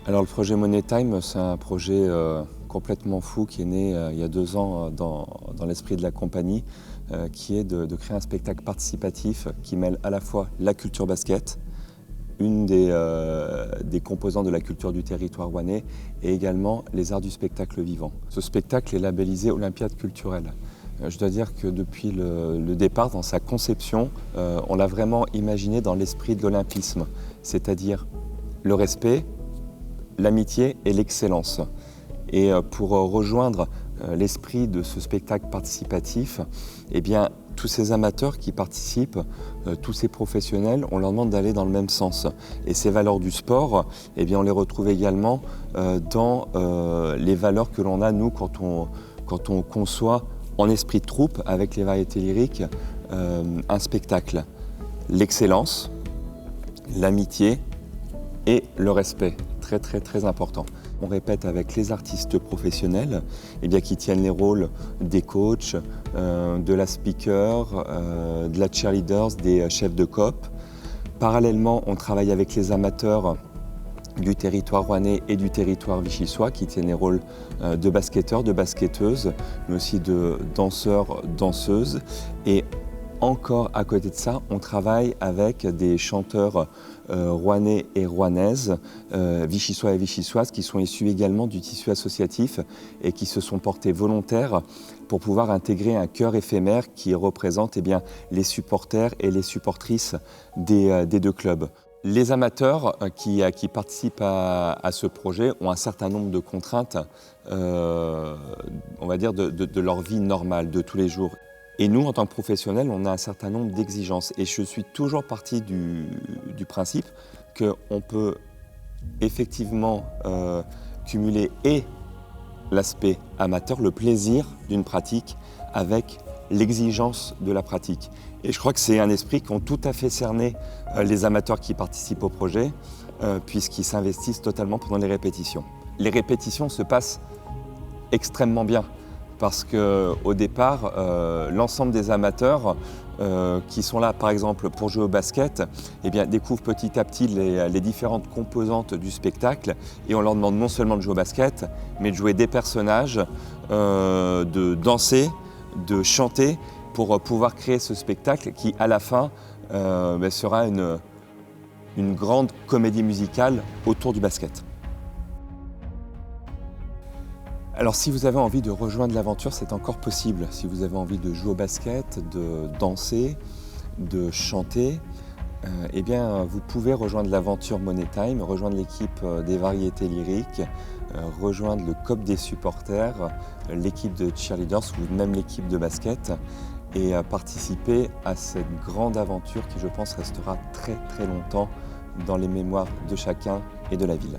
Alors le projet Money Time, c'est un projet complètement fou qui est né il y a 2 ans dans l'esprit de la compagnie, qui est de créer un spectacle participatif qui mêle à la fois la culture basket, une des composants de la culture du territoire rouennais, et également les arts du spectacle vivant. Ce spectacle est labellisé Olympiade culturelle. Je dois dire que depuis le départ, dans sa conception, on l'a vraiment imaginé dans l'esprit de l'olympisme, c'est-à-dire le respect, l'amitié et l'excellence. Et pour rejoindre l'esprit de ce spectacle participatif, eh bien, tous ces amateurs qui participent, tous ces professionnels, on leur demande d'aller dans le même sens. Et ces valeurs du sport, eh bien, on les retrouve également dans les valeurs que l'on a, nous, quand on conçoit en esprit de troupe, avec les variétés lyriques, un spectacle. L'excellence, l'amitié et le respect. Très très très important. On répète avec les artistes professionnels qui tiennent les rôles des coachs, de la speaker, de la cheerleaders, des chefs de coop. Parallèlement, on travaille avec les amateurs du territoire rouennais et du territoire vichysois qui tiennent les rôles de basketteurs, de basketteuses, mais aussi de danseurs, danseuses. Et encore à côté de ça, on travaille avec des chanteurs rouennais et rouennaises, vichysois et vichysoises, qui sont issus également du tissu associatif et qui se sont portés volontaires pour pouvoir intégrer un chœur éphémère qui représente les supporters et les supportrices des 2 clubs. Les amateurs qui participent à ce projet ont un certain nombre de contraintes, on va dire, de leur vie normale, de tous les jours. Et nous, en tant que professionnels, on a un certain nombre d'exigences. Et je suis toujours parti du principe qu'on peut effectivement cumuler et l'aspect amateur, le plaisir d'une pratique, avec l'exigence de la pratique. Et je crois que c'est un esprit qu'ont tout à fait cerné les amateurs qui participent au projet, puisqu'ils s'investissent totalement pendant les répétitions. Les répétitions se passent extrêmement bien. Parce qu'au départ, l'ensemble des amateurs qui sont là, par exemple, pour jouer au basket, découvrent petit à petit les différentes composantes du spectacle. Et on leur demande non seulement de jouer au basket, mais de jouer des personnages, de danser, de chanter, pour pouvoir créer ce spectacle qui, à la fin, sera une grande comédie musicale autour du basket. Alors si vous avez envie de rejoindre l'aventure, c'est encore possible. Si vous avez envie de jouer au basket, de danser, de chanter, vous pouvez rejoindre l'aventure Money Time, rejoindre l'équipe des variétés lyriques, rejoindre le COP des supporters, l'équipe de cheerleaders ou même l'équipe de basket et participer à cette grande aventure qui, je pense, restera très très longtemps dans les mémoires de chacun et de la ville.